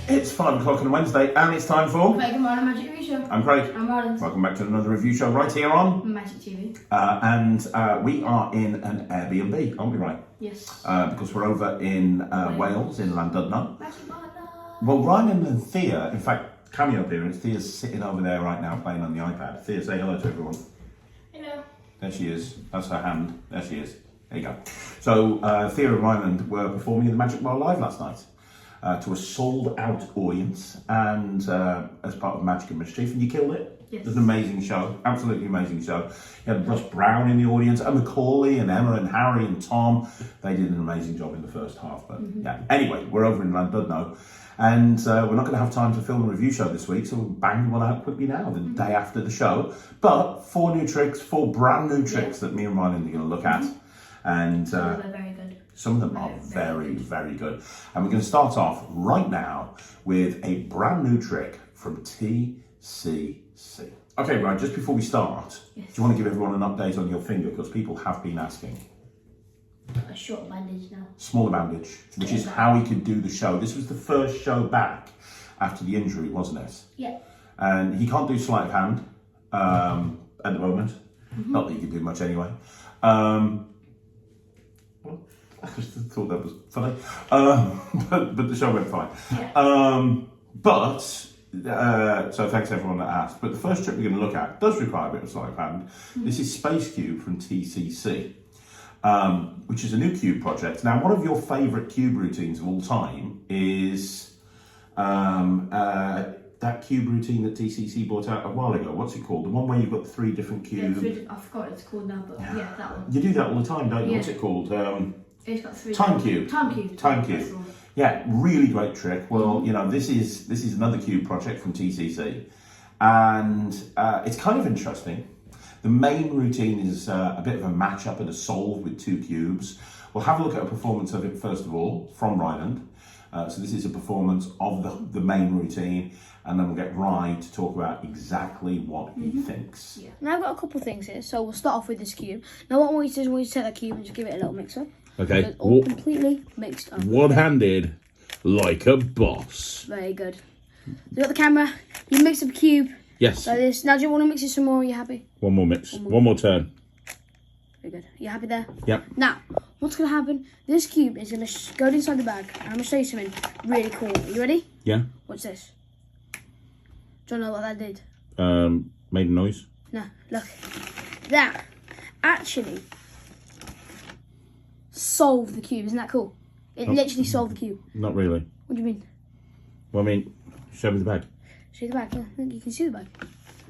It's 5 o'clock on a Wednesday and it's time for Craig and Ryland Magic Review Show. I'm Craig. I'm Ryland. Welcome back to another review show right here on Magic TV. And we are in an Airbnb, aren't we, right? Yes. Because we're over in Wales, in Llandudno. Magic Ryland. Well, Ryland and Thea, in fact, cameo appearance, Thea's sitting over there right now playing on the iPad. Thea, say hello to everyone. Hello. There she is. That's her hand. There she is. There you go. So Thea and Ryland were performing in the Magic Bar Live last night. To a sold-out audience, and as part of Magic and Mischief, and you killed it. Yes. It was an amazing show, absolutely amazing show. You had Russ Brown in the audience, and Macaulay, and Emma, and Harry, and Tom. They did an amazing job in the first half, but yeah. Anyway, we're over in Llandudno, and we're not going to have time to film a review show this week, so we'll bang one out quickly now, the day after the show. But 4 new tricks, 4 brand new tricks that me and Ryland are going to look at, and They're very good. some of them are very, very good. And we're going to start off right now with a brand new trick from TCC. Okay, right, just before we start, Yes. do you want to give everyone an update on your finger? Because people have been asking. A short bandage now. Smaller bandage, which is how he could do the show. This was the first show back after the injury, wasn't it? Yeah. And he can't do sleight of hand at the moment. Not that he can do much anyway. I just thought that was funny, but the show went fine. Yeah. So thanks everyone that asked. But the first trick we're going to look at does require a bit of sleight of hand. This is Space Cube from TCC, which is a new cube project. Now, one of your favourite cube routines of all time is that cube routine that TCC brought out a while ago. What's it called? The one where you've got 3 different cubes. I forgot what it's called now, but yeah, that one. You do that all the time, don't you? Yeah. What's it called? It's got 3. Time cube. Time cube. Time That's cube. the one. Yeah, really great trick. Well, you know, this is another cube project from TCC, and it's kind of interesting. The main routine is a bit of a match-up and a solve with 2 cubes. We'll have a look at a performance of it first of all from Ryland. So this is a performance of the main routine, and then we'll get Rye to talk about exactly what he thinks. Yeah. Now I've got a couple of things here, so we'll start off with this cube. Now what I want you to do is I want you to take that cube and just give it a little mix up. Okay. So it's all completely mixed up. One-handed, like a boss. Very good. You got the camera, you mix up a cube Yes. like this. Now do you want to mix it some more? Are you happy? One more mix. One more turn. Very good. You happy there? Yep. Now, what's going to happen? This cube is going to go inside the bag, and I'm going to show you something really cool. Are you ready? Yeah. Watch this. Do you know what that did? Made a noise. No, look. That actually solved the cube. Isn't that cool? It literally solved the cube. Not really. What do you mean? Well, I mean, show me the bag. See the bag? Yeah, look, you can see the bag.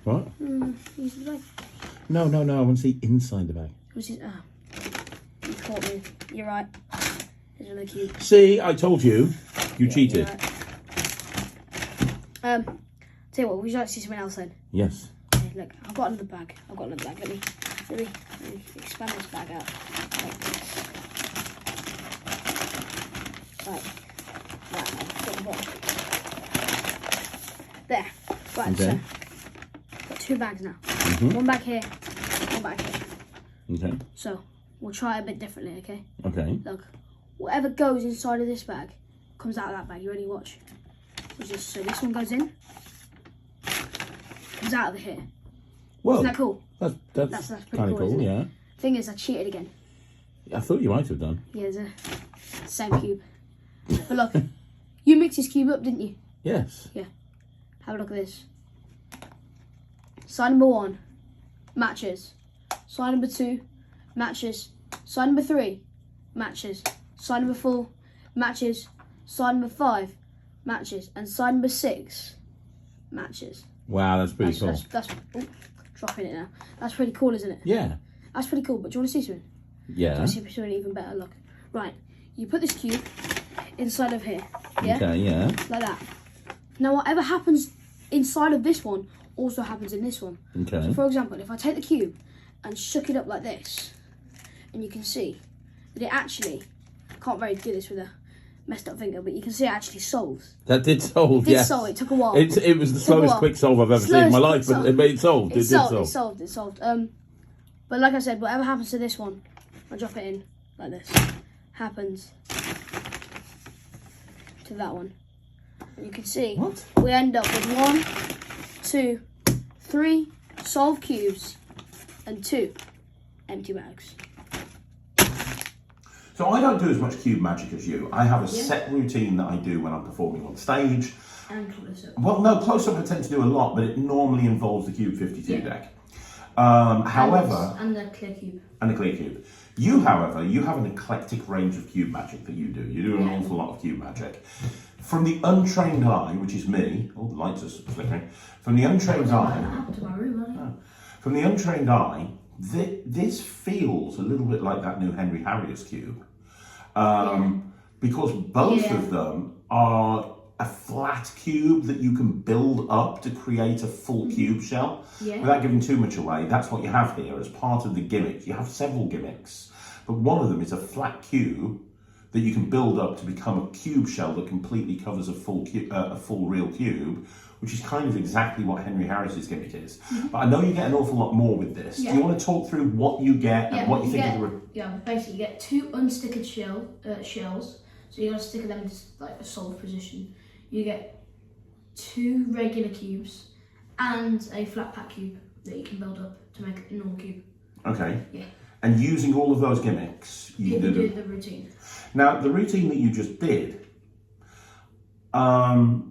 What? You see the bag? No. I want to see inside the bag. Which is, you caught me. You're right. There's another cube. See, I told you. You Yeah, cheated. you're right. Tell you what, would you like to see something else then? Yes. Okay, look, I've got another bag. Let me expand this bag out. Like this. Right. There. Right, Okay. so got 2 bags now. One bag here, one bag here. Okay. So we'll try it a bit differently, okay? Okay. Look, whatever goes inside of this bag comes out of that bag. You ready? Watch. So this one goes in, comes out of here. Well, Isn't that cool? that's pretty kind of cool, cool, isn't it? yeah. Thing is, I cheated again. I thought you might have done. Yeah, it's the same cube. But look, you mixed this cube up, didn't you? Yes. Yeah. Have a look at this. Side number 1, matches. Side number 2, matches. Side number 3, matches. Side number 4, matches. Side number 5, matches. And side number 6, matches. Wow, that's pretty cool. That's dropping it now. That's pretty cool, isn't it? Yeah. That's pretty cool. But do you want to see something? Yeah. Do you want to see something even better? Look. Right. You put this cube inside of here. Yeah? Okay, yeah. Like that. Now, whatever happens inside of this one also happens in this one. Okay. So, for example, if I take the cube and shook it up like this, and you can see that it actually, I can't really do this with a messed up finger, but you can see it actually solves. That did solve, It did yes. solve. It took a while. It was the slowest quick solve I've ever seen in my life, but it solved. It did solve. It solved. But like I said, whatever happens to this one, I drop it in like this. Happens to that one. you can see What? we end up with 1, 2, 3 solved cubes and 2 empty bags. So I don't do as much cube magic as you. I have a set routine that I do when I'm performing on stage. And close up. Well, no, close-up I tend to do a lot, but it normally involves the Cube 52 deck. However... And the clear cube. And the clear cube. You, however, you have an eclectic range of cube magic that you do. You do an awful lot of cube magic. From the untrained eye, which is me... Oh, the lights are flickering. From the untrained eye... To my room, From the untrained eye, this feels a little bit like that new Henry Harriot's cube. Because both of them are a flat cube that you can build up to create a full cube shell. Without giving too much away, that's what you have here as part of the gimmick. You have several gimmicks, but one of them is a flat cube that you can build up to become a cube shell that completely covers a full real cube, which is kind of exactly what Henry Harris's gimmick is. But I know you get an awful lot more with this. Do you want to talk through what you get and what you think of the... Yeah, basically you get 2 unstickered shells, so you got to stick them into like a solid position. You get 2 regular cubes and a flat pack cube that you can build up to make a normal cube. Okay. Yeah. And using all of those gimmicks, you do the routine. Now, the routine that you just did,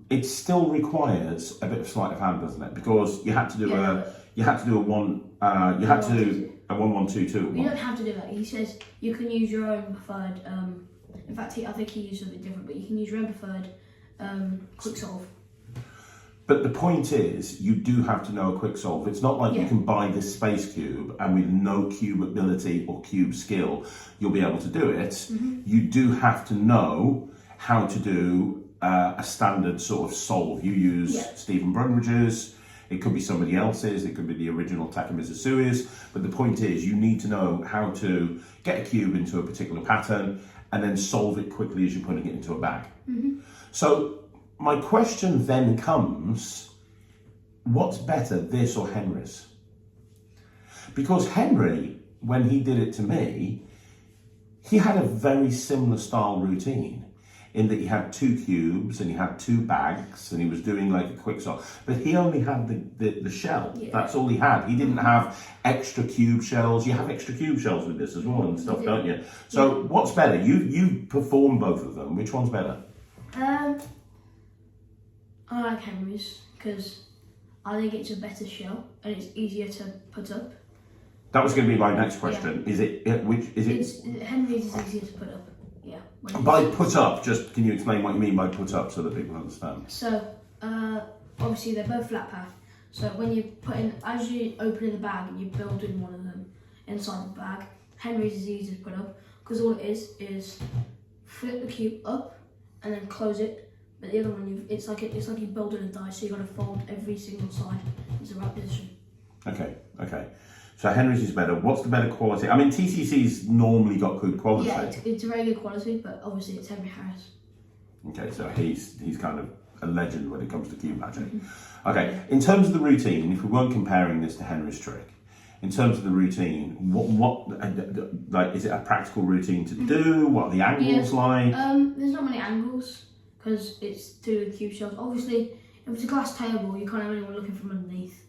it still requires a bit of sleight of hand, doesn't it? Because you had to do a 1-1-2-2. You don't have to do that. He says you can use your own preferred. In fact, I think he used something different, but you can use your own preferred quick solve. But the point is, you do have to know a quick solve. It's not like you can buy this space cube and with no cube ability or cube skill, you'll be able to do it. You do have to know how to do a standard sort of solve. You use Stephen Brunridge's, it could be somebody else's, it could be the original Takamizu Sui's, but the point is, you need to know how to get a cube into a particular pattern and then solve it quickly as you're putting it into a bag. So, my question then comes, what's better, this or Henry's? Because Henry, when he did it to me, he had a very similar style routine in that he had 2 cubes and he had 2 bags and he was doing like a quick solve. But he only had the shell. That's all he had. He didn't have extra cube shells. You have extra cube shells with this as well and stuff, don't you? So what's better? You perform both of them. Which one's better? I like Henry's because I think it's a better shell and it's easier to put up. That was going to be my next question. Is it Henry's is easier to put up. Yeah. By put up, just can you explain what you mean by put up so that people understand? So obviously they're both flat pack. So when you put in, as you open in the bag and you build in one of them inside the bag, Henry's is easier to put up because all it is flip the cube up and then close it. But the other one, it's like you build in a die, so you got to fold every single side into the right position. Okay. So Henry's is better. What's the better quality? I mean, TCC's normally got good quality. Yeah, it's a very good quality, but obviously it's Henry Harris. Okay, so he's kind of a legend when it comes to cube magic. Okay, in terms of the routine, if we weren't comparing this to Henry's trick, in terms of the routine, what like is it a practical routine to do? What are the angles like? There's not many angles because it's 2 cube shells. Obviously, if it's a glass table, you can't have anyone looking from underneath.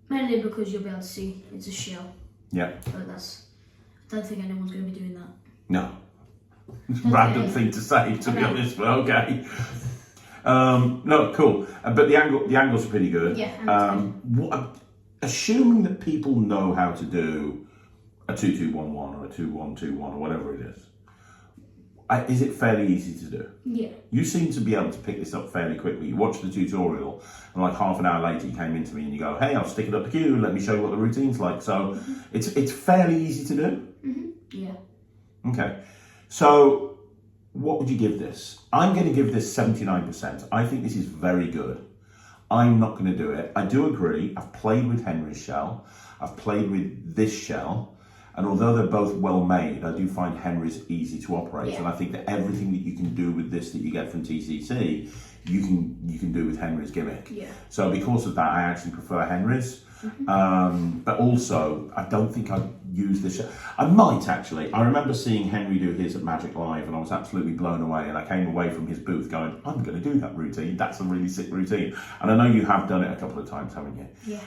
Mainly because you'll be able to see it's a shell. Yeah. But I don't think anyone's going to be doing that. No. Random thing to say, to be honest, but okay. No, cool. But the angles are pretty good. Yeah. Assuming that people know how to do a 2-2-1-1 or a 2-1-2-1 or whatever it is it fairly easy to do? Yeah. You seem to be able to pick this up fairly quickly. You watched the tutorial and like half an hour later you came into me and you go, hey, I'll stick it up the queue, let me show you what the routine's like. So it's fairly easy to do? Yeah. Okay. So what would you give this? I'm going to give this 79%. I think this is very good. I'm not going to do it. I do agree. I've played with Henry's shell. I've played with this shell. And although they're both well made, I do find Henry's easy to operate. Yeah. And I think that everything that you can do with this that you get from TCC, you can do with Henry's gimmick. Yeah. So because of that, I actually prefer Henry's. But also, I don't think I'd use this. I might actually. I remember seeing Henry do his at Magic Live, and I was absolutely blown away. And I came away from his booth going, "I'm going to do that routine. That's a really sick routine." And I know you have done it a couple of times, haven't you? Yeah.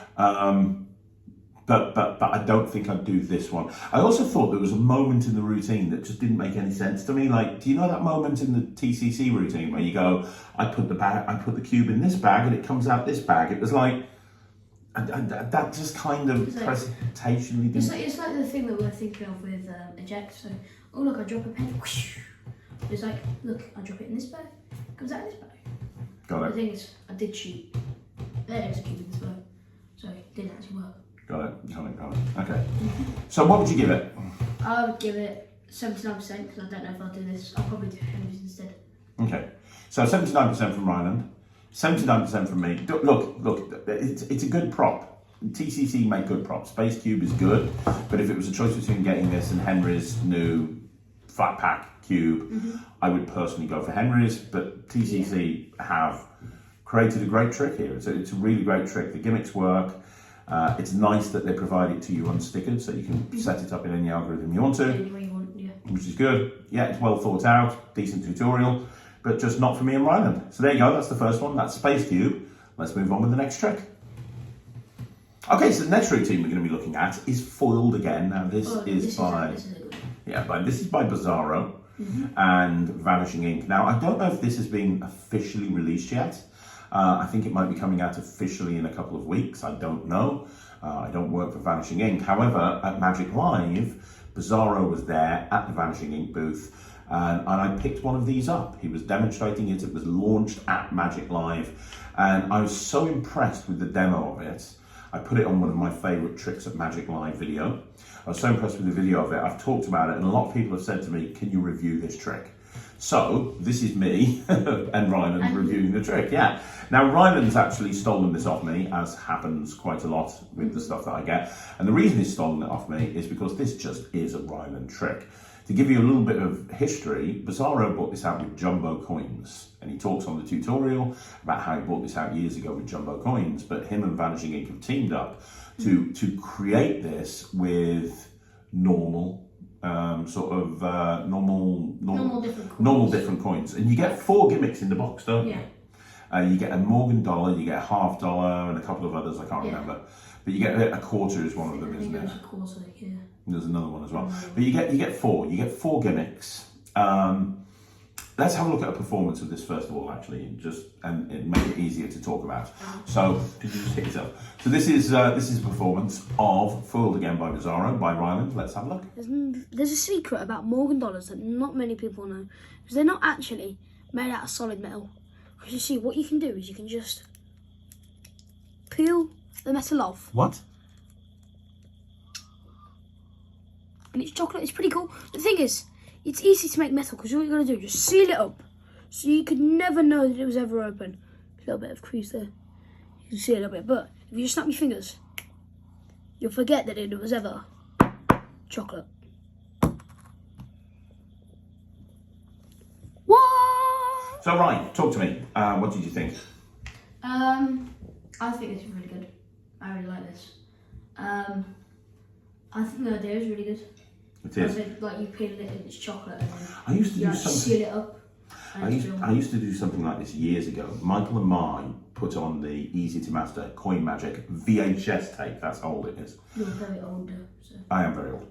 But I don't think I'd do this one. I also thought there was a moment in the routine that just didn't make any sense to me. Like, do you know that moment in the TCC routine where you go, I put the cube in this bag and it comes out this bag? It was like, that just kind of presentationally didn't... It's like the thing that we're thinking of with eject. So, oh look, I drop a pen. Whoosh. It's like, look, I drop it in this bag. It comes out in this bag. Got it. The thing is, I did cheat. There's a cube in this bag. So it didn't actually work. Got it. Okay. So what would you give it? I would give it 79% because I don't know if I'll do this. I'll probably do Henry's instead. Okay. So 79% from Ryland, 79% from me. Look, it's a good prop. TCC make good props. Space Cube is good, but if it was a choice between getting this and Henry's new flat pack cube, I would personally go for Henry's, but TCC have created a great trick here. It's a really great trick. The gimmicks work. It's nice that they provide it to you unstickered, so you can set it up in any algorithm you want to. Any way you want, yeah. Which is good. Yeah, it's well thought out, decent tutorial, but just not for me and Ryland. So there you go, that's the first one. That's Space Cube. Let's move on with the next trick. Okay, so the next routine we're going to be looking at is foiled again. Now this is by Bizarro and Vanishing Ink. Now I don't know if this has been officially released yet. I think it might be coming out officially in a couple of weeks. I don't know. I don't work for Vanishing Ink. However, at Magic Live, Bizarro was there at the Vanishing Ink booth, and I picked one of these up. He was demonstrating it. It was launched at Magic Live, and I was so impressed with the demo of it. I put it on one of my favourite tricks at Magic Live video. I was so impressed with the video of it. I've talked about it, and a lot of people have said to me, "Can you review this trick?" So this is me and Ryland reviewing the trick. Yeah. Now Ryland's actually stolen this off me, as happens quite a lot with the stuff that I get. And the reason he's stolen it off me is because this just is a Ryland trick. To give you a little bit of history, Bizarro brought this out with Jumbo Coins, and he talks on the tutorial about how he brought this out years ago with Jumbo Coins. But him and Vanishing Ink have teamed up to create this with normal different coins, and you get 4 gimmicks in the box, don't you? You get a Morgan dollar, you get a $half dollar, and a couple of others I can't remember. But you get a quarter is one of them, isn't it? A quarter, yeah. There's another one as well. But you get 4. You get 4 gimmicks. Let's have a look at a performance of this first of all, actually, and it make it easier to talk about. So, could you just hit yourself? So this is a performance of Foiled Again by Bizarro by Ryland. Let's have a look. There's a secret about Morgan dollars that not many people know, because they're not actually made out of solid metal. Because you see, what you can do is you can just peel the metal off. What? And it's chocolate. It's pretty cool. The thing is, it's easy to make metal because all you got to do is just seal it up, so you could never know that it was ever open. A little bit of crease there. You can see a little bit, but if you just snap your fingers, you'll forget that it was ever chocolate. What? So Ryan, talk to me. What did you think? I think it's really good. I really like this. I think the idea is really good. It is. Like you peel it and it's chocolate, and then I used to do seal something. it up. I used to do something like this years ago. Michael and Mai put on the Easy to Master Coin Magic VHS tape. That's how old it is. You're very older, so. I am very old.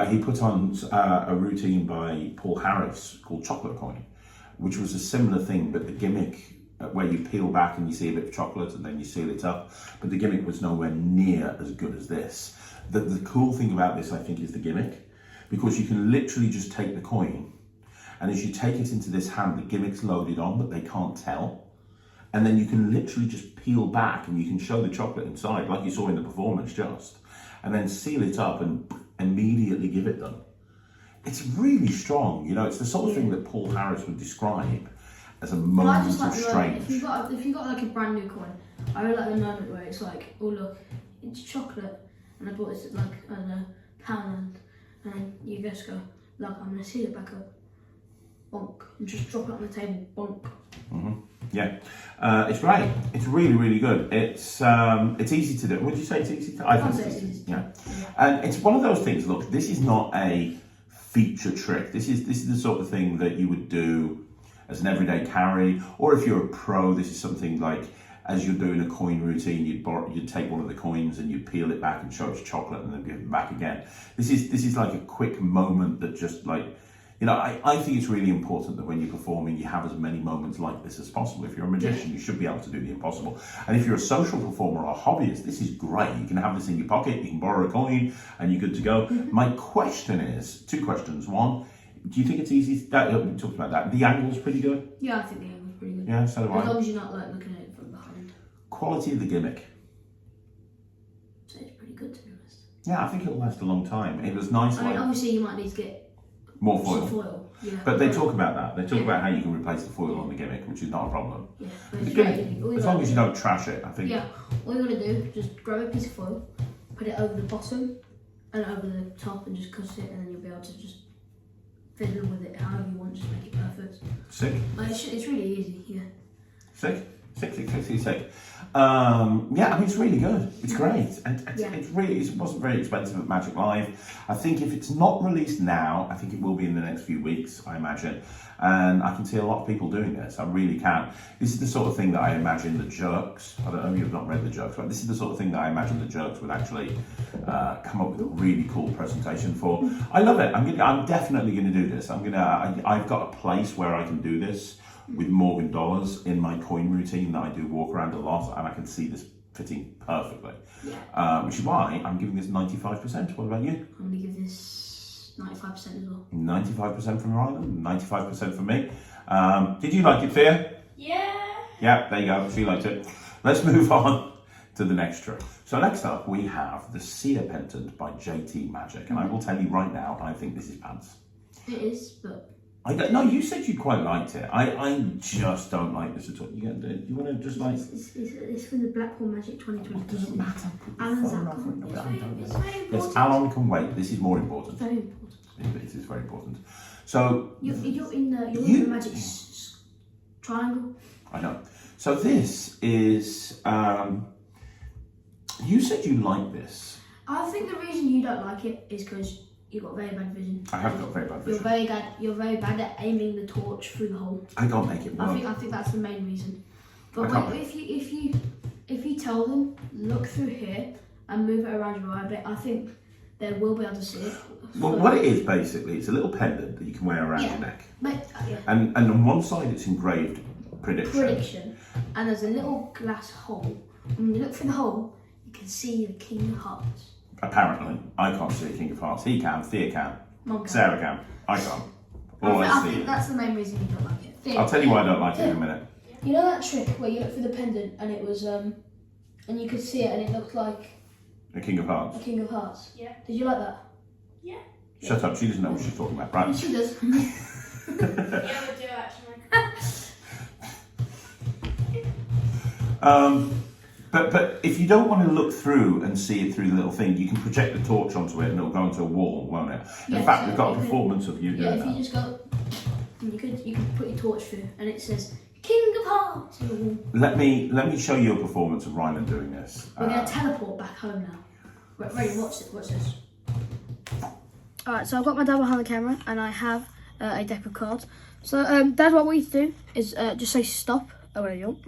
He put on a routine by Paul Harris called Chocolate Coin, which was a similar thing, but the gimmick where you peel back and you see a bit of chocolate and then you seal it up, but the gimmick was nowhere near as good as this. The cool thing about this, I think, is the gimmick, because you can literally just take the coin, and as you take it into this hand, the gimmick's loaded on, but they can't tell. And then you can literally just peel back and you can show the chocolate inside, like you saw in the performance just, and then seal it up and immediately give it them. It's really strong, you know, it's the sort of thing that Paul Harris would describe as a moment of strength. If you got like a brand new coin, I really like the moment where it's like, oh look, it's chocolate, and I bought this at like, I don't know, Poundland, and then you just go, look, I'm gonna seal it back up, bonk, and just drop it on the table, bonk. Yeah, it's great. It's really, really good. It's easy to do. Would you say it's easy to? I think it's easy. Yeah, and it's one of those things. Look, this is not a feature trick. This is the sort of thing that you would do as an everyday carry, or if you're a pro, this is something like as you're doing a coin routine, you'd take one of the coins and you'd peel it back and show it's chocolate and then give it back again. This is like a quick moment that just like, you know, I think it's really important that when you're performing, you have as many moments like this as possible. If you're a magician, you should be able to do the impossible. And if you're a social performer or a hobbyist, this is great. You can have this in your pocket, you can borrow a coin, and you're good to go. My question is, two questions. One, do you think it's easy? We talked about that. The angle's pretty good? Yeah, I think the angle's pretty good. Yeah, so do I. As long as you're not like looking at it from behind. Quality of the gimmick. So it's pretty good, to be honest. Yeah, I think it'll last a long time. It was nice. I mean, obviously you might need to get more some foil. foil. Yeah. But they talk about that. They talk about how you can replace the foil on the gimmick, which is not a problem. Yeah, but The it's gimmick, very easy. All you as gotta long as you do- don't trash it, I think. Yeah, all you gotta do, just grab a piece of foil, put it over the bottom and over the top, and just cut it, and then you'll be able to just fiddle with it however you want, just make it perfect. Sick. Like, it's really easy. Yeah. Sick. Yeah, I mean, it's really good. It's great. And Yeah. it wasn't very expensive at Magic Live. I think if it's not released now, I think it will be in the next few weeks, I imagine. And I can see a lot of people doing this. I really can. This is the sort of thing that I imagine the Jerks, I don't know if you've not read the Jerks, but this is the sort of thing that I imagine the Jerks would actually come up with a really cool presentation for. I love it. I'm definitely going to do this. I've got a place where I can do this with Morgan dollars in my coin routine that I do walk around a lot, and I can see this fitting perfectly. Yeah. Which is why I'm giving this 95%. What about you? I'm gonna give this 95% as well. 95% from Ryland, 95% from me. Did you like it, Thea? Yeah. Yeah, there you go. She liked it. Let's move on to the next trick. So next up, we have the Seer Pendant by JT Magic, and I will tell you right now, I think this is pants. It is, but No, you said you quite liked it. I just don't like this at all. You want to just like... it's from the Blackpool Magic 2020. It doesn't matter. Alan's Fair that enough. good. No, It's I very don't know. important. Yes, Alan can wait. This is more important. Very important. It is very important. So... You're in the magic triangle. I know. So this is... you said you liked this. I think the reason you don't like it is because you've got very bad vision. I have got very bad vision. You're very bad at aiming the torch through the hole. I can't make it work. I think that's the main reason. But I can't- if you tell them, look through here and move it around your eye a bit, I think they will be able to see it. Well, what it is basically, it's a little pendant that you can wear around Yeah. your neck. But, yeah. And on one side it's engraved prediction. And there's a little glass hole. When you look through the hole, you can see the King of Hearts. Apparently, I can't see a King of Hearts. He can, Thea can, Mum can. Sarah can, I can't. All I I see think is... that's the main reason you don't like it. Think. I'll tell you why I don't like it in a minute. You know that trick where you look through the pendant and it was and you could see it and it looked like A King of Hearts. a King of Hearts? Yeah. Did you like that? Yeah. Shut up, she doesn't know what she's talking about. Right. She does. Yeah, we do actually. But if you don't want to look through and see it through the little thing, you can project the torch onto it and it'll go onto a wall, won't it? In Yeah, fact, so we've got a you could- performance of you Yeah, doing if you that. just go, you can put your torch through and it says King of Hearts on the wall. Let me show you a performance of Ryland doing this. We're gonna teleport back home now. Ready? Watch this. Alright, so I've got my dad behind the camera and I have a deck of cards. So, Dad, what I want you to do is just say stop. Oh, where you want?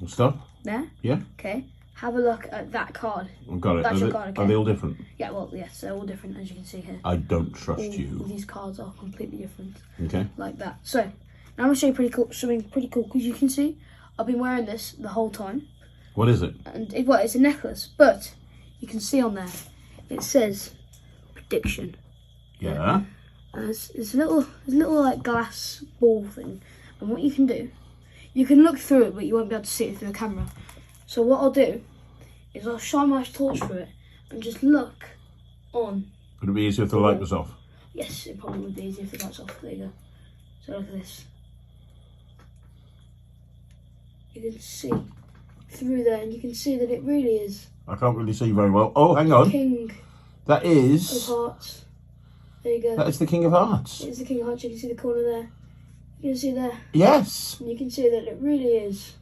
Stop. There? Yeah, Okay. Have a look at that card. I've got it. That's Are your they, card, okay. are they all different? Yeah, well, yes, they're all different, as you can see here. I don't trust All you. these cards are completely different, Okay. like that. So, now I'm going to show you something pretty cool, because you can see I've been wearing this the whole time. What is it? And it's a necklace, but you can see on there, it says prediction. Yeah. And it's a little like glass ball thing. And what you can do, you can look through it, but you won't be able to see it through the camera. So what I'll do is I'll shine my torch through it and just look on. Would it be easier if the light was off? Yes, it probably would be easier if the light's off. There you go. So look at this. You can see through there, and you can see that it really is I can't really see very well. Oh, hang on. King That of is... Hearts. There you go. That is the King of Hearts. It's the King of Hearts. You can see the corner there. You can see there. Yes. And you can see that it really is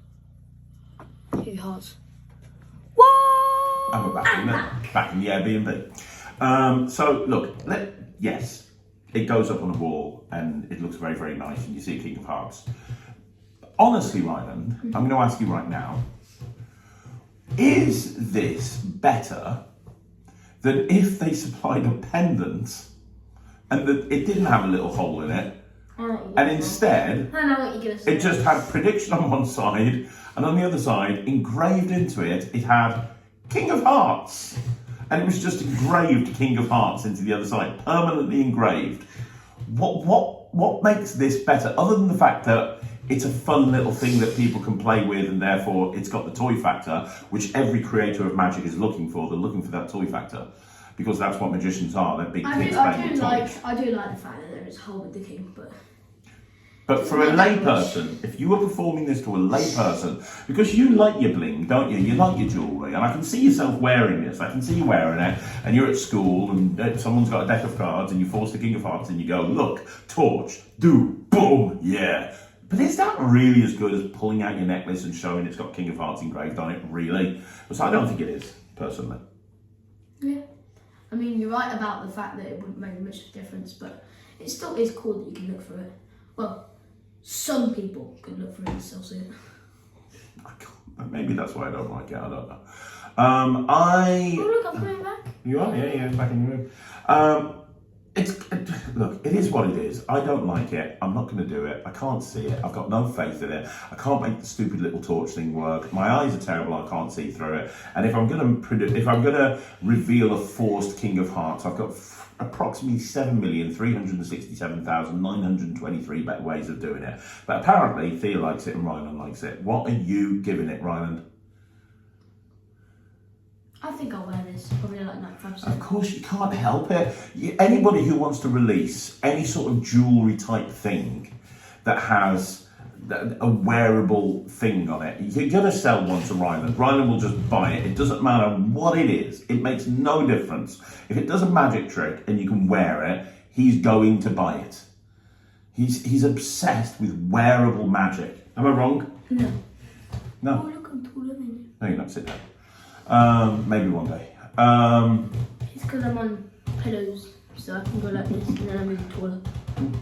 King of Hearts. Whoa! And we're back in the Airbnb. So look, yes, it goes up on a wall and it looks very, very nice, and you see King of Hearts. Honestly, Ryland, I'm going to ask you right now: is this better than if they supplied a pendant and that it didn't have a little hole in it, and instead I know what you're gonna say. it just had prediction on one side, and on the other side, engraved into it, it had King of Hearts, and it was just engraved King of Hearts into the other side, permanently engraved. What makes this better, other than the fact that it's a fun little thing that people can play with, and therefore it's got the toy factor, which every creator of magic is looking for. They're looking for that toy factor, because that's what magicians are. They're big kids playing with toys. I do like the fact that there is a hole with the king, But for a layperson, if you were performing this to a layperson, because you like your bling, don't you? You like your jewellery, and I can see yourself wearing this. I can see you wearing it, and you're at school, and someone's got a deck of cards, and you force the King of Hearts, and you go, look, torch, do, boom, yeah. But is that really as good as pulling out your necklace and showing it's got King of Hearts engraved on it, really? Because I don't think it is, personally. Yeah. I mean, you're right about the fact that it wouldn't make much difference, but it still is cool that you can look through it. Well, some people can look through it and still see it. Maybe that's why I don't like it, I don't know. Oh look, I'm coming back. You are? Yeah, it's back in the room. Look, it is what it is. I don't like it. I'm not going to do it. I can't see it. I've got no faith in it. I can't make the stupid little torch thing work. My eyes are terrible. I can't see through it. And if I'm going to reveal a forced King of Hearts, I've got approximately 7,367,923 better ways of doing it. But apparently, Thea likes it and Ryland likes it. What are you giving it, Ryland? I think I'll wear this, probably like 95%. Of course, you can't help it. Anybody who wants to release any sort of jewellery type thing that has a wearable thing on it, you're going to sell one to Ryland. Ryland will just buy it. It doesn't matter what it is. It makes no difference. If it does a magic trick and you can wear it, he's going to buy it. He's obsessed with wearable magic. Am I wrong? No. No. Oh, look, I'm taller than you. No, you're not. Sit down. Maybe one day. It's because I'm on pillows, so I can go like this and then I'm even taller.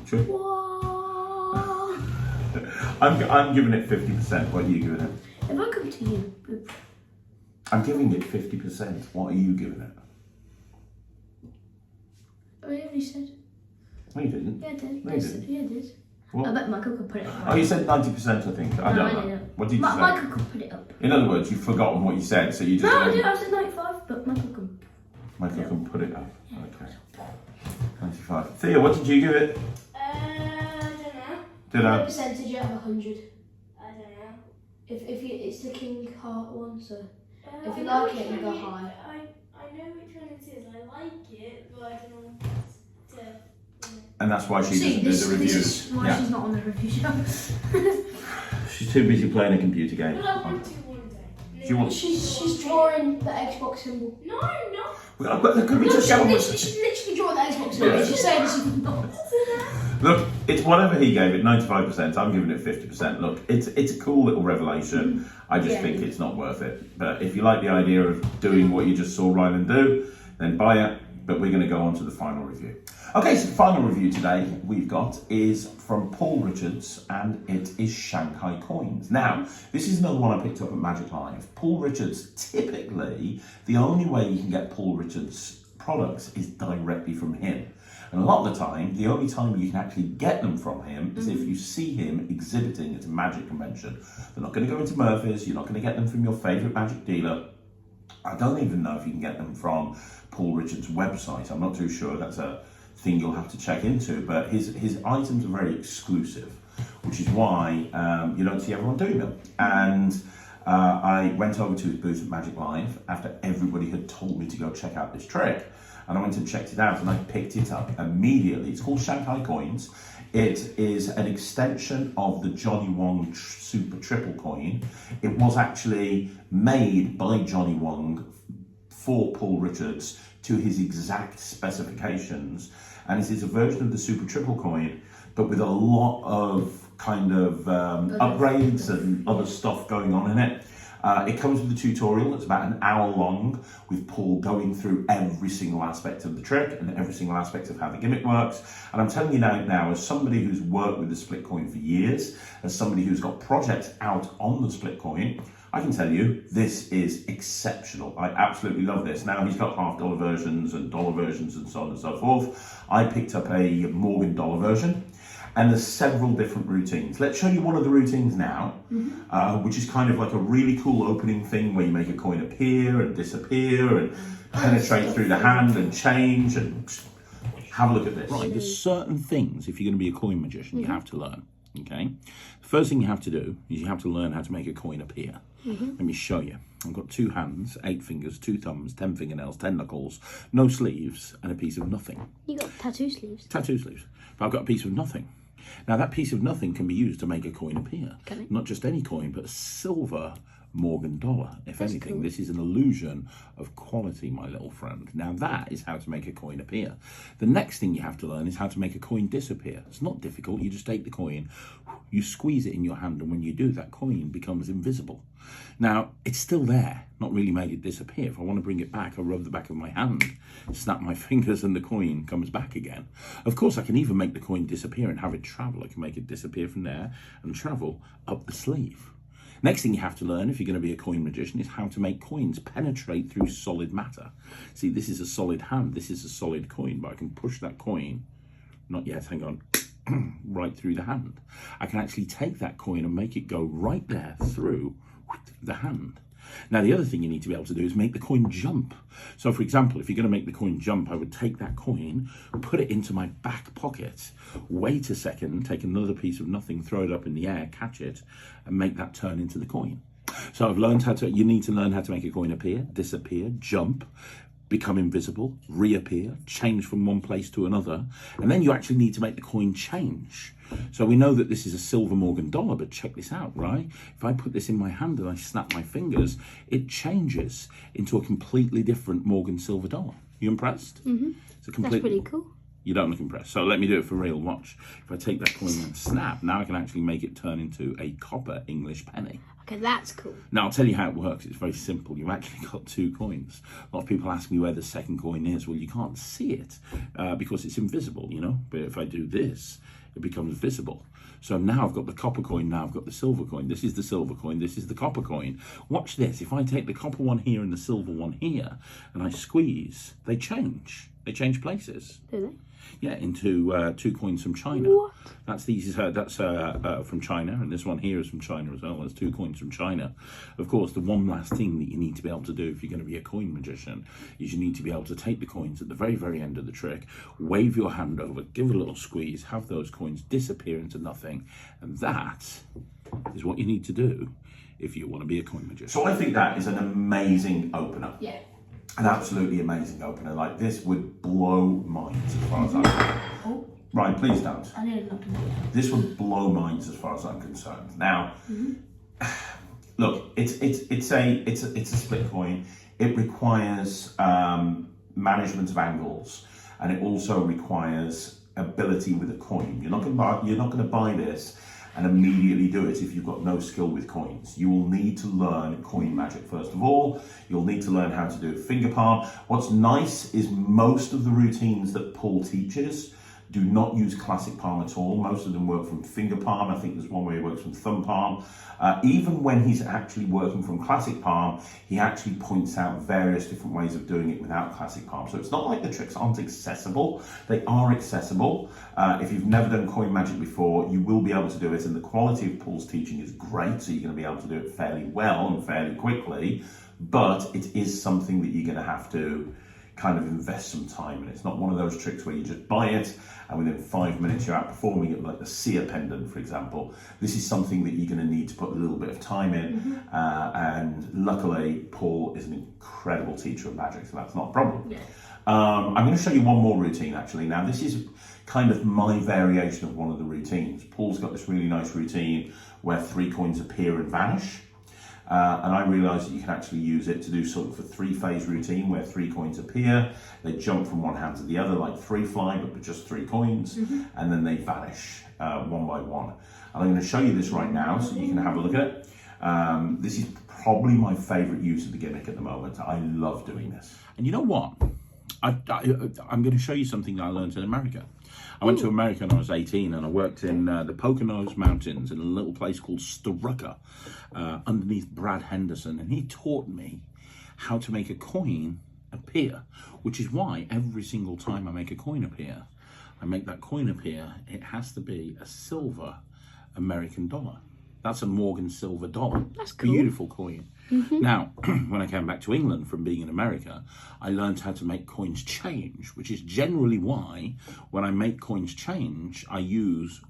Sure. Whoa. I'm giving it 50%. What are you giving it? If I come to you, I'm giving it 50%. What are you giving it? I already said. No, you didn't. Yeah, I did. No, you didn't. Yeah, I did. What? I bet Michael could put it up. Oh, you said 90%, I think. I don't know. didn't. What did you say? Michael could put it up. In other words, you've forgotten what you said, so you just... No, I did. I said 95, but Michael could. Michael can put it up. Okay. 95. Thea, what did you give it? I don't know. Did What I? percentage out of 100? I don't know. It's the King Heart one, so if I you know like which it, you one go high. I know which one it is. I like it, but I don't know to. And that's why she See, doesn't do the this reviews. is why she's not on the review show. She's too busy playing a computer game. But I want to one day. She wants... She's drawing the Xbox symbol. No, no. Could we just get on with it? She's literally drawing the Xbox symbol. Yeah. She's saying this is not. Look, it's whatever he gave it, 95%. I'm giving it 50%. Look, it's a cool little revelation. I just think it's not worth it. But if you like the idea of doing what you just saw Ryland do, then buy it. But we're going to go on to the final review. Okay, so the final review today we've got is from Paul Richards, and it is Shanghai Coins. Now, this is another one I picked up at Magic Live. Paul Richards, typically, the only way you can get Paul Richards products is directly from him. And a lot of the time, the only time you can actually get them from him is if you see him exhibiting at a magic convention. They're not going to go into Murphy's, you're not going to get them from your favourite magic dealer. I don't even know if you can get them from Paul Richards' website. I'm not too sure. That's a thing you'll have to check into. But his items are very exclusive, which is why you don't see everyone doing them. And I went over to his booth at Magic Live after everybody had told me to go check out this trick. And I went and checked it out, and I picked it up immediately. It's called Shanghai Coins. It is an extension of the Johnny Wong Super Triple Coin. It was actually made by Johnny Wong for Paul Richards to his exact specifications. and it is a version of the Super Triple coin, but with a lot of kind of upgrades and other stuff going on in it. It comes with a tutorial that's about an hour long, with Paul going through every single aspect of the trick and every single aspect of how the gimmick works. And I'm telling you now, as somebody who's worked with the split coin for years, as somebody who's got projects out on the split coin, I can tell you this is exceptional. I absolutely love this. Now, he's got $half-dollar versions and dollar versions and so on and so forth. I picked up a Morgan dollar version. And there's several different routines. Let's show you one of the routines now, which is kind of like a really cool opening thing where you make a coin appear and disappear and penetrate through the hand and change, and have a look at this. Right, there's certain things, if you're going to be a coin magician, you have to learn, okay? The first thing you have to do is you have to learn how to make a coin appear. Let me show you. I've got 2 hands, 8 fingers, 2 thumbs, 10 fingernails, 10 knuckles, no sleeves, and a piece of nothing. You got tattoo sleeves. Tattoo sleeves. But I've got a piece of nothing. Now, that piece of nothing can be used to make a coin appear. Can it? Not just any coin, but a silver Morgan dollar. If That's anything, cool. this is an illusion of quality, my little friend. Now, that is how to make a coin appear. The next thing you have to learn is how to make a coin disappear. It's not difficult. You just take the coin, you squeeze it in your hand, and when you do, that coin becomes invisible. Now, it's still there, not really made it disappear. If I want to bring it back, I rub the back of my hand, snap my fingers, and the coin comes back again. Of course, I can even make the coin disappear and have it travel. I can make it disappear from there and travel up the sleeve. Next thing you have to learn, if you're going to be a coin magician, is how to make coins penetrate through solid matter. See, this is a solid hand, this is a solid coin, but I can push that coin, not yet, hang on, right through the hand. I can actually take that coin and make it go right there through the hand. Now, the other thing you need to be able to do is make the coin jump. So, for example, if you're going to make the coin jump, I would take that coin, put it into my back pocket, wait a second, take another piece of nothing, throw it up in the air, catch it, and make that turn into the coin. So I've learned you need to learn how to make a coin appear, disappear, jump, become invisible, reappear, change from one place to another, and then you actually need to make the coin change. So we know that this is a silver Morgan dollar, but check this out, right? If I put this in my hand and I snap my fingers, it changes into a completely different Morgan silver dollar. You impressed? Mm-hmm. It's a That's pretty cool. You don't look impressed. So let me do it for real. Watch. If I take that coin and snap, now I can actually make it turn into a copper English penny. Okay, that's cool. Now, I'll tell you how it works. It's very simple. You've actually got 2 coins. A lot of people ask me where the second coin is. Well, you can't see it because it's invisible, you know. But if I do this, it becomes visible. So now I've got the copper coin, now I've got the silver coin. This is the silver coin, this is the copper coin. Watch this. If I take the copper one here and the silver one here, and I squeeze, they change. They change places. Do they? Yeah, into 2 coins from China. What? That's from China, and this one here is from China as well. There's 2 coins from China. Of course, the one last thing that you need to be able to do if you're going to be a coin magician is you need to be able to take the coins at the very, very end of the trick, wave your hand over, give it a little squeeze, have those coins disappear into nothing, and that is what you need to do if you want to be a coin magician. So I think that is an amazing opener. Yeah. An absolutely amazing opener. Like, this would blow minds as far as I'm concerned. Oh, Ryan, please don't. I nearly knocked him out. This would blow minds as far as I'm concerned. Now, look, it's a split coin. It requires management of angles, and it also requires ability with a coin. You're not going to buy this and immediately do it if you've got no skill with coins. You will need to learn coin magic first of all. You'll need to learn how to do finger palm. What's nice is most of the routines that Paul teaches do not use classic palm at all. Most of them work from finger palm. I think there's one where he works from thumb palm. Even when he's actually working from classic palm, he actually points out various different ways of doing it without classic palm. So it's not like the tricks aren't accessible. They are accessible. If you've never done coin magic before, you will be able to do it, and the quality of Paul's teaching is great, so you're going to be able to do it fairly well and fairly quickly, but it is something that you're going to have to kind of invest some time in. It's not one of those tricks where you just buy it and within 5 minutes you're outperforming it, like the Seer Pendant, for example. This is something that you're going to need to put a little bit of time in, and luckily Paul is an incredible teacher of magic, so that's not a problem. Yeah. I'm going to show you one more routine actually. Now, this is kind of my variation of one of the routines. Paul's got this really nice routine where 3 coins appear and vanish. And I realised that you can actually use it to do sort of a 3-phase routine where 3 coins appear, they jump from one hand to the other like 3 fly, but with just 3 coins, and then they vanish one by one. And I'm going to show you this right now so you can have a look at it. This is probably my favourite use of the gimmick at the moment. I love doing this. And you know what? I'm going to show you something that I learned in America. I went to America when I was 18 and I worked in the Poconos Mountains in a little place called Strucker underneath Brad Henderson, and he taught me how to make a coin appear, which is why every single time I make a coin appear, I make that coin appear, it has to be a silver American dollar. That's a Morgan silver dollar. That's cool. Beautiful coin. Now, when I came back to England from being in America, I learned how to make coins change, which is generally why when I make coins change, I use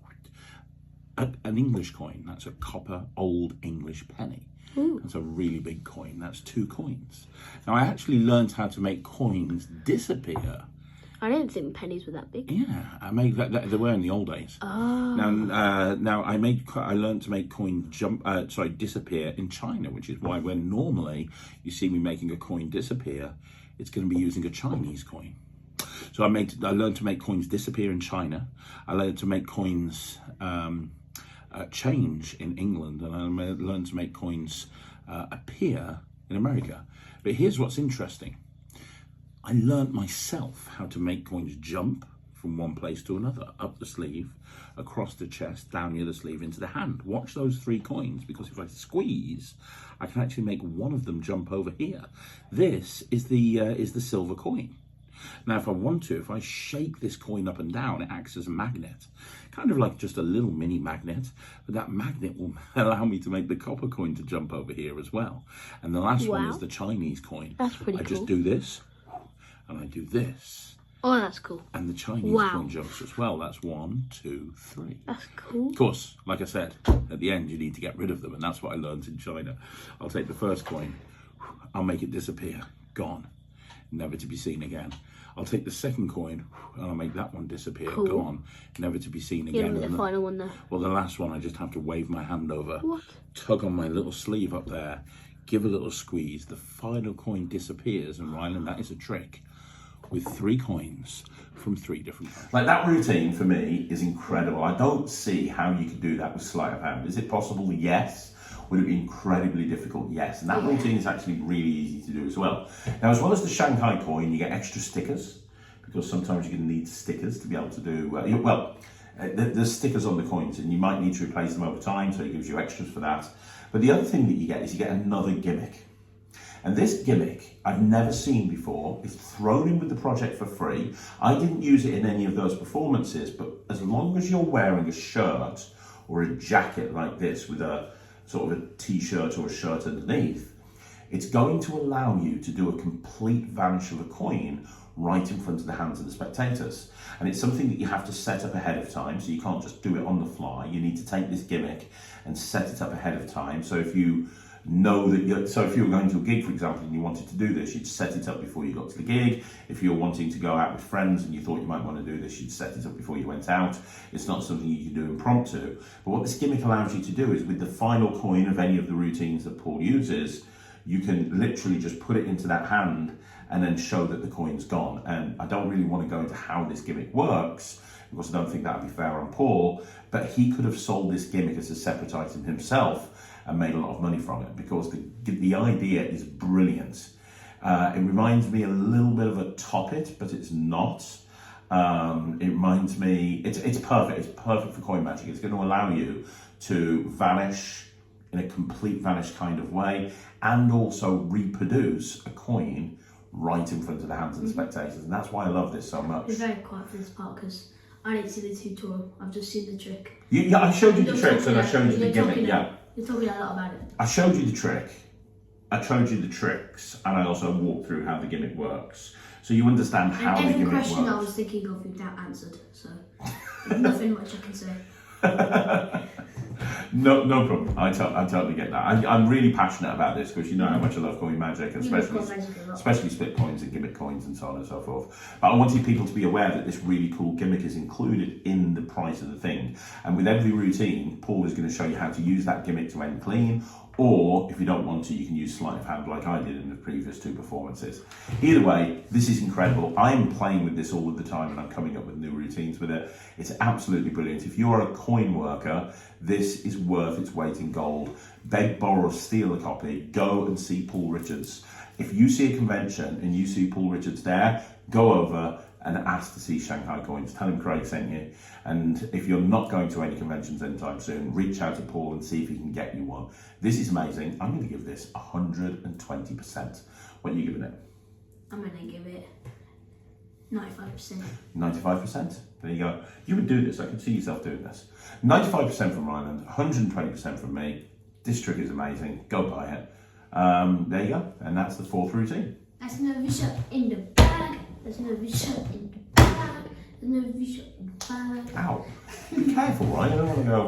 an English coin. That's a copper old English penny. Ooh. That's a really big coin. That's 2 coins. Now, I actually learned how to make coins disappear. I didn't think pennies were that big. Yeah, I made that. They were in the old days. Oh. Now I learned to make coins disappear in China, which is why when normally you see me making a coin disappear, it's going to be using a Chinese coin. So I learned to make coins disappear in China. I learned to make coins change in England, and I learned to make coins appear in America. But here's what's interesting. I learnt myself how to make coins jump from one place to another, up the sleeve, across the chest, down the other sleeve, into the hand. Watch those 3 coins, because if I squeeze, I can actually make one of them jump over here. This is the silver coin. Now, if I want to, if I shake this coin up and down, it acts as a magnet, kind of like just a little mini magnet, but that magnet will allow me to make the copper coin to jump over here as well. And the last one is the Chinese coin. That's pretty cool. I just do this, and I do this. Oh, that's cool. And the Chinese coin jumps as well. That's 1, 2, 3. That's cool. Of course, like I said, at the end you need to get rid of them, and that's what I learned in China. I'll take the first coin, I'll make it disappear, gone, never to be seen again. I'll take the second coin and I'll make that one disappear, gone, never to be seen again. Yeah, the final one there. Well, the last one I just have to wave my hand over, What? tug on my little sleeve up there, give a little squeeze, the final coin disappears, and Ryland, that is a trick with 3 coins from 3 different countries. Like, that routine for me is incredible. I don't see how you could do that with sleight of hand. Is it possible? Yes. Would it be incredibly difficult? Yes. And that routine is actually really easy to do as well. Now, as well as the Shanghai coin, you get extra stickers, because sometimes you're going to need stickers to be able to do, there's stickers on the coins, and you might need to replace them over time, so it gives you extras for that. But the other thing that you get is you get another gimmick. And this gimmick I've never seen before. It's thrown in with the project for free. I didn't use it in any of those performances, but as long as you're wearing a shirt or a jacket like this with a sort of a t-shirt or a shirt underneath, it's going to allow you to do a complete vanish of a coin right in front of the hands of the spectators. And it's something that you have to set up ahead of time, so you can't just do it on the fly. You need to take this gimmick and set it up ahead of time. So if you know that if you were going to a gig, for example, and you wanted to do this, you'd set it up before you got to the gig. If you're wanting to go out with friends and you thought you might want to do this, you'd set it up before you went out. It's not something you can do impromptu. But what this gimmick allows you to do is, with the final coin of any of the routines that Paul uses, you can literally just put it into that hand and then show that the coin's gone. And I don't really want to go into how this gimmick works, because I don't think that would be fair on Paul, but he could have sold this gimmick as a separate item himself and made a lot of money from it, because the idea is brilliant. It reminds me a little bit of a Top It, but it's not. It reminds me, it's perfect. It's perfect for coin magic. It's going to allow you to vanish in a complete vanish kind of way, and also reproduce a coin right in front of the hands of the spectators. And that's why I love this so much. It's very quiet for this part, because I didn't see the tutorial. I've just seen the trick. Yeah, I showed you the tricks and I showed you the gimmick. Yeah. You're talking a lot about it. I showed you the trick, I showed you the tricks, and I also walked through how the gimmick works. So you understand how the gimmick works. Every question I was thinking of, you've now answered, so there's nothing much I can say. No problem. I totally get that. I'm really passionate about this, because you know how much I love coin magic, and especially split coins and gimmick coins and so on and so forth. But I wanted people to be aware that this really cool gimmick is included in the price size of the thing. And with every routine, Paul is going to show you how to use that gimmick to end clean, or if you don't want to, you can use sleight of hand like I did in the previous 2 performances. Either way, this is incredible. I'm playing with this all of the time and I'm coming up with new routines with it. It's absolutely brilliant. If you're a coin worker, this is worth its weight in gold. Beg, borrow, steal a copy. Go and see Paul Richards. If you see a convention and you see Paul Richards there, go over and ask to see Shanghai Coins. Tell him Craig sent you. And if you're not going to any conventions anytime soon, reach out to Paul and see if he can get you one. This is amazing. I'm going to give this 120%. What are you giving it? I'm going to give it 95%. 95%? There you go. You would do this. I can see yourself doing this. 95% from Ryland, 120% from me. This trick is amazing. Go buy it. There you go. And that's the 4th routine. That's another shot in the bag. There's another shot in the bag. There's another shot in the bag. Ow. Be careful, right? I don't want to go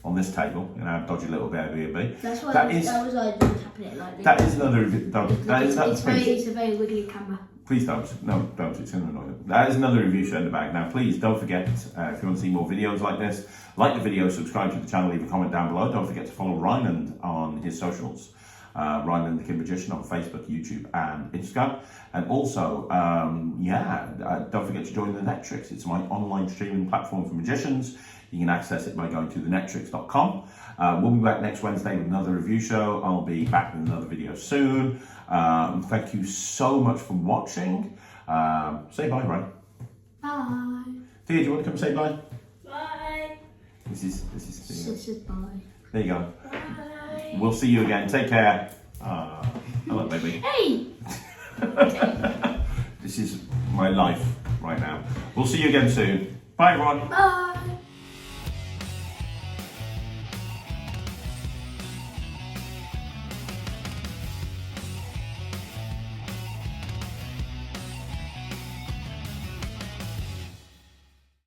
on this table, you know, dodgy little bit of Airbnb. That's why That I was like tapping it like this. That is another... It's a very wiggly camera. Please don't. No, don't. It's going to annoy them. That is another review show in the bag. Now, please don't forget, if you want to see more videos like this, like the video, subscribe to the channel, leave a comment down below. Don't forget to follow Ryland on his socials. Ryland the Kid Magician on Facebook, YouTube and Instagram. And also, don't forget to join the Netrix. It's my online streaming platform for magicians. You can access it by going to thenetrix.com. We'll be back next Wednesday with another review show. I'll be back with another video soon. Thank you so much for watching. Say bye, Ryan. Bye. Thea, do you want to come say bye? Bye. This is Thea. This is bye. There you go. Bye. We'll see you again. Take care. Hello, baby. Hey! This is my life right now. We'll see you again soon. Bye, everyone. Bye!